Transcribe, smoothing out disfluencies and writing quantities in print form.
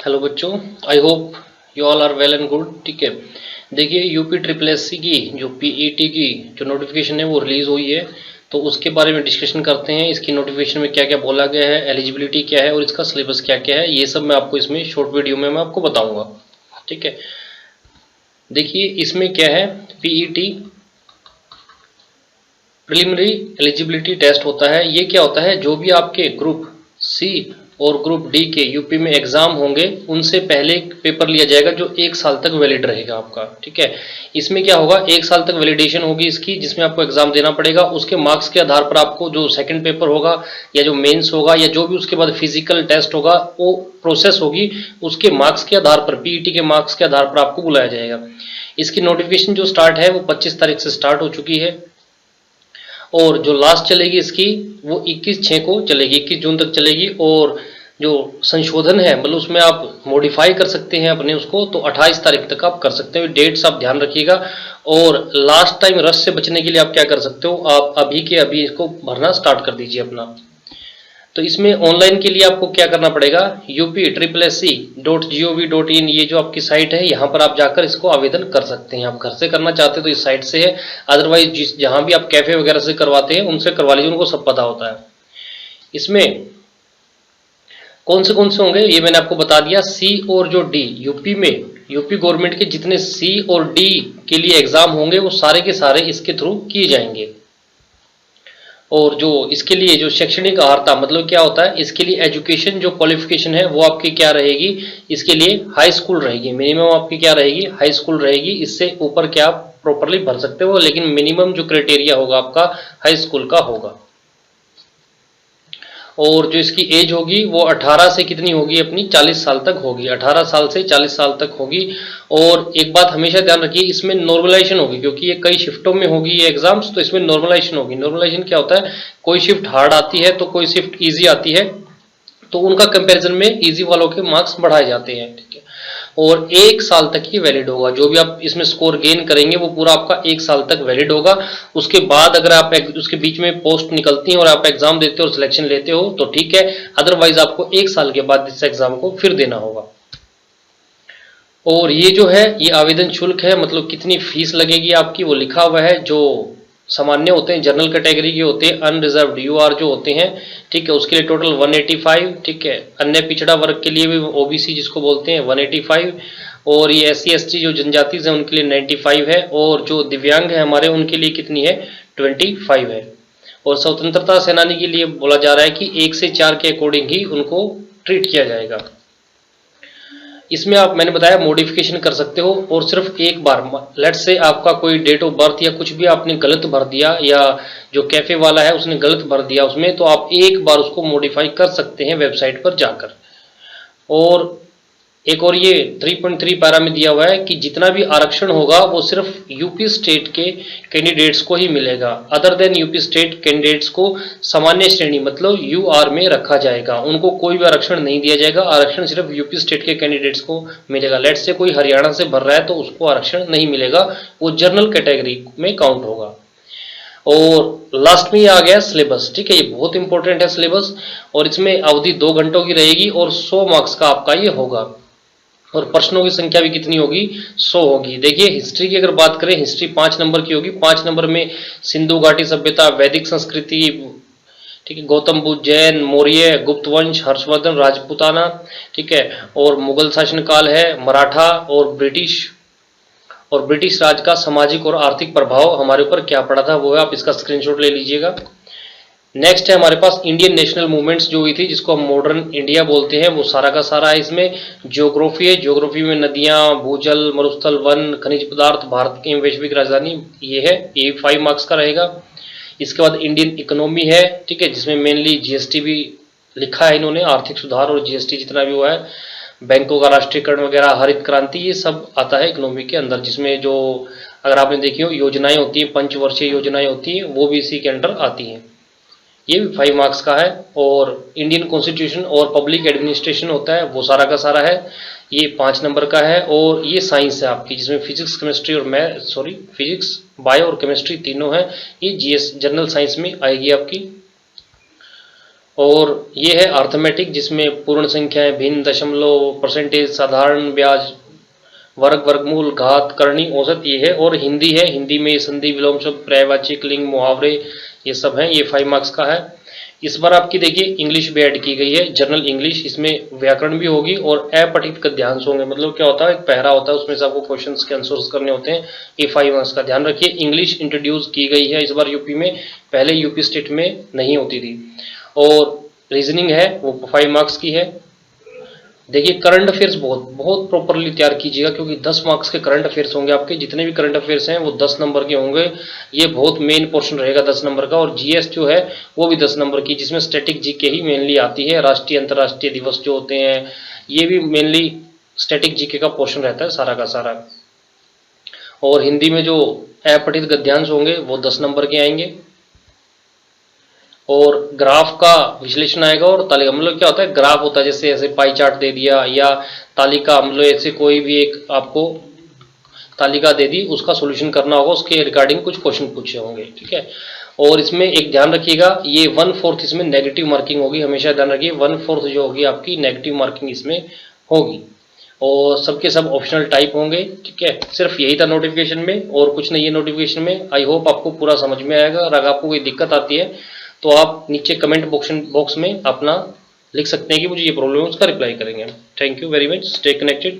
Hello बच्चों, I hope you all are well and good. ठीक है, देखिए यूपी ट्रिपल एससी की जो पीईटी की जो नोटिफिकेशन है वो रिलीज़ हुई है, तो उसके बारे में डिस्कशन करते हैं। इसकी नोटिफिकेशन में क्या क्या बोला गया है, एलिजिबिलिटी क्या है और इसका सिलेबस क्या क्या है, ये सब मैं आपको इसमें शॉर्ट वीडियो में मैं आपको बताऊंगा। ठीक है, देखिए इसमें क्या है, पीईटी प्रिलिमिनरी एलिजिबिलिटी टेस्ट होता है। ये क्या होता है, जो भी आपके ग्रुप सी और ग्रुप डी के यूपी में एग्जाम होंगे उनसे पहले पेपर लिया जाएगा जो 1 साल तक वैलिड रहेगा आपका। ठीक है, इसमें क्या होगा, 1 साल तक वैलिडेशन होगी इसकी, जिसमें आपको एग्जाम देना पड़ेगा। उसके मार्क्स के आधार पर आपको जो सेकंड पेपर होगा या जो मेंस होगा या जो भी उसके बाद फिजिकल टेस्ट होगा वो प्रोसेस होगी, उसके मार्क्स के आधार पर, पीईटी के मार्क्स के आधार पर आपको बुलाया जाएगा। इसकी नोटिफिकेशन जो स्टार्ट है वो 25 तारीख से स्टार्ट हो चुकी है और जो लास्ट चलेगी इसकी वो 21/6 को चलेगी, 21 जून तक चलेगी। और जो संशोधन है मतलब उसमें आप मॉडिफाई कर सकते हैं अपने उसको, तो 28 तारीख तक आप कर सकते हो। डेट्स आप ध्यान रखिएगा। और लास्ट टाइम रश से बचने के लिए आप क्या कर सकते हो, आप अभी के अभी इसको भरना स्टार्ट कर दीजिए अपना। तो इसमें ऑनलाइन के लिए आपको क्या करना पड़ेगा, UP/SSC.gov.in ये जो आपकी साइट है, यहाँ पर आप जाकर इसको आवेदन कर सकते हैं। आप घर से करना चाहते हो तो इस साइट से है, अदरवाइज जिस जहाँ भी आप कैफे वगैरह से करवाते हैं उनसे करवा लीजिए, उनको सब पता होता है। इसमें कौन से होंगे ये मैंने आपको बता दिया। सी और जो डी, यूपी में यूपी गवर्नमेंट के जितने सी और डी के लिए एग्जाम होंगे वो सारे के सारे इसके थ्रू किए जाएंगे। और जो इसके लिए जो शैक्षणिक अर्हता मतलब क्या होता है, इसके लिए एजुकेशन जो क्वालिफिकेशन है वो आपकी क्या रहेगी, इसके लिए हाई स्कूल रहेगी। मिनिमम आपकी क्या रहेगी, हाई स्कूल रहेगी। इससे ऊपर क्या आप प्रॉपरली भर सकते हो, लेकिन मिनिमम जो क्राइटेरिया होगा आपका हाई स्कूल का होगा। और जो इसकी एज होगी वो 18 से कितनी होगी अपनी, 40 साल तक होगी। 18 साल से 40 साल तक होगी। और एक बात हमेशा ध्यान रखिए, इसमें नॉर्मलाइजेशन होगी, क्योंकि ये कई शिफ्टों में होगी ये एग्जाम्स, तो इसमें नॉर्मलाइजेशन होगी। नॉर्मलाइजेशन क्या होता है, कोई शिफ्ट हार्ड आती है तो कोई शिफ्ट ईजी आती है, तो उनका कंपैरिजन में इजी वालों के मार्क्स बढ़ाए जाते हैं। ठीक है, और 1 साल तक ही वैलिड होगा। जो भी आप इसमें स्कोर गेन करेंगे वो पूरा आपका 1 साल तक वैलिड होगा। उसके बाद अगर आप उसके बीच में पोस्ट निकलती हैं और आप एग्जाम देते हो और सिलेक्शन लेते हो तो ठीक है, अदरवाइज आपको 1 साल के बाद इस एग्जाम को फिर देना होगा। और ये जो है ये आवेदन शुल्क है, मतलब कितनी फीस लगेगी आपकी वो लिखा हुआ है। जो सामान्य होते हैं, जनरल कैटेगरी के होते हैं, अनरिजर्व्ड यूआर जो होते हैं, ठीक है, उसके लिए टोटल 185। ठीक है, अन्य पिछड़ा वर्ग के लिए भी ओबीसी जिसको बोलते हैं 185। और ये SC ST जो जनजाति है उनके लिए 95 है। और जो दिव्यांग है हमारे उनके लिए कितनी है, 25 है। और स्वतंत्रता सेनानी के लिए बोला जा रहा है कि 1 से 4 के अकॉर्डिंग ही उनको ट्रीट किया जाएगा। इसमें आप मैंने बताया मॉडिफिकेशन कर सकते हो और सिर्फ एक बार, लेट से आपका कोई डेट ऑफ बर्थ या कुछ भी आपने गलत भर दिया या जो कैफे वाला है उसने गलत भर दिया उसमें, तो आप एक बार उसको मॉडिफाई कर सकते हैं वेबसाइट पर जाकर। और एक और ये 3.3 पैरा में दिया हुआ है कि जितना भी आरक्षण होगा वो सिर्फ यूपी स्टेट के कैंडिडेट्स को ही मिलेगा। Other than UP state candidates को सामान्य श्रेणी मतलब यूआर में रखा जाएगा, उनको कोई भी आरक्षण नहीं दिया जाएगा। आरक्षण सिर्फ यूपी स्टेट के कैंडिडेट्स को मिलेगा। लेट से कोई हरियाणा से भर रहा है तो उसको आरक्षण नहीं मिलेगा, वो जनरल कैटेगरी में काउंट होगा। और लास्ट में ये आ गया सिलेबस। ठीक है, ये बहुत इंपॉर्टेंट है सिलेबस। और इसमें अवधि 2 घंटों की रहेगी और 100 मार्क्स का आपका ये होगा। और प्रश्नों की संख्या भी कितनी होगी, 100 होगी। देखिए हिस्ट्री की अगर बात करें, हिस्ट्री 5 नंबर की होगी। 5 नंबर में सिंधु घाटी सभ्यता, वैदिक संस्कृति, ठीक है, गौतम बुद्ध, जैन, मौर्य, गुप्त वंश, हर्षवर्धन, राजपूताना, ठीक है, और मुगल शासनकाल है, मराठा और ब्रिटिश। और ब्रिटिश राज का सामाजिक और आर्थिक प्रभाव हमारे ऊपर क्या पड़ा था वो है, आप इसका स्क्रीनशॉट ले लीजिएगा। नेक्स्ट है हमारे पास इंडियन नेशनल मूवमेंट्स जो हुई थी जिसको हम मॉडर्न इंडिया बोलते हैं, वो सारा का सारा है इसमें। ज्योग्राफी है, ज्योग्राफी में नदियां, भूजल, मरुस्थल, वन, खनिज पदार्थ, भारत की वैश्विक राजधानी, ये है, ये 5 मार्क्स का रहेगा। इसके बाद इंडियन इकोनॉमी है, ठीक है, जिसमें मेनली जीएसटी भी लिखा है इन्होंने, आर्थिक सुधार और जीएसटी जितना भी हुआ है, बैंकों का राष्ट्रीयकरण वगैरह, हरित क्रांति, ये सब आता है इकोनॉमी के अंदर। जिसमें जो अगर आपने देखी हो योजनाएं होती हैं, पंचवर्षीय योजनाएं होती हैं, वो भी इसी के अंडर आती हैं। ये भी 5 मार्क्स का है। और इंडियन कॉन्स्टिट्यूशन और पब्लिक एडमिनिस्ट्रेशन होता है, वो सारा का सारा है, ये 5 नंबर का है। और ये साइंस है आपकी, जिसमें फिजिक्स, केमिस्ट्री और फिजिक्स, बायो और केमिस्ट्री तीनों है। ये जीएस जनरल साइंस में आएगी आपकी। और ये है अर्थमेटिक, जिसमें पूर्ण संख्याएं, भिन्न, दशमलव, परसेंटेज, साधारण ब्याज, वर्ग, वर्गमूल, घात, करनी, औसत ये है। और हिंदी है, हिंदी में संधि, विलोम शब्द, पर्यायवाची, लिंग, मुहावरे ये सब हैं। ये 5 मार्क्स का है। इस बार आपकी देखिए इंग्लिश भी ऐड की गई है, जनरल इंग्लिश। इसमें व्याकरण भी होगी और अपठित गद्यांश होंगे। मतलब क्या होता है, एक पहरा होता है, उसमें से आपको क्वेश्चंस के आंसर्स करने होते हैं। ये 5 मार्क्स का ध्यान रखिए। इंग्लिश इंट्रोड्यूस की गई है इस बार यूपी में, पहले यूपी स्टेट में नहीं होती थी। और रीजनिंग है वो 5 मार्क्स की है। देखिए करंट अफेयर्स बहुत बहुत प्रॉपरली तैयार कीजिएगा, क्योंकि 10 मार्क्स के करंट अफेयर्स होंगे आपके। जितने भी करंट अफेयर्स हैं वो 10 नंबर के होंगे। ये बहुत मेन पोर्शन रहेगा 10 नंबर का। और जीएस जो है वो भी 10 नंबर की, जिसमें स्टैटिक जीके ही मेनली आती है। राष्ट्रीय अंतर्राष्ट्रीय दिवस जो होते हैं ये भी मेनली स्टैटिक जीके का पोर्शन रहता है सारा का सारा। और हिंदी में जो अपठित गद्यांश होंगे वो 10 नंबर के आएंगे। और ग्राफ का विश्लेषण आएगा और तालिका। मतलब क्या होता है, ग्राफ होता है जैसे ऐसे पाई चार्ट दे दिया, या तालिका, मतलब ऐसे कोई भी एक आपको तालिका दे दी, उसका सॉल्यूशन करना होगा, उसके रिगार्डिंग कुछ क्वेश्चन पूछे होंगे, ठीक है। और इसमें एक ध्यान रखिएगा, ये 1/4 इसमें नेगेटिव मार्किंग होगी। हमेशा ध्यान रखिए 1/4 जो होगी आपकी नेगेटिव मार्किंग इसमें होगी। और सबके सब ऑप्शनल टाइप होंगे, ठीक है। सिर्फ यही था नोटिफिकेशन में, और कुछ नहीं है नोटिफिकेशन में। आई होप आपको पूरा समझ में आएगा। अगर आपको कोई दिक्कत आती है तो आप नीचे कमेंट बॉक्स में अपना लिख सकते हैं कि मुझे ये प्रॉब्लम है, उसका रिप्लाई करेंगे। Thank you very much, stay connected.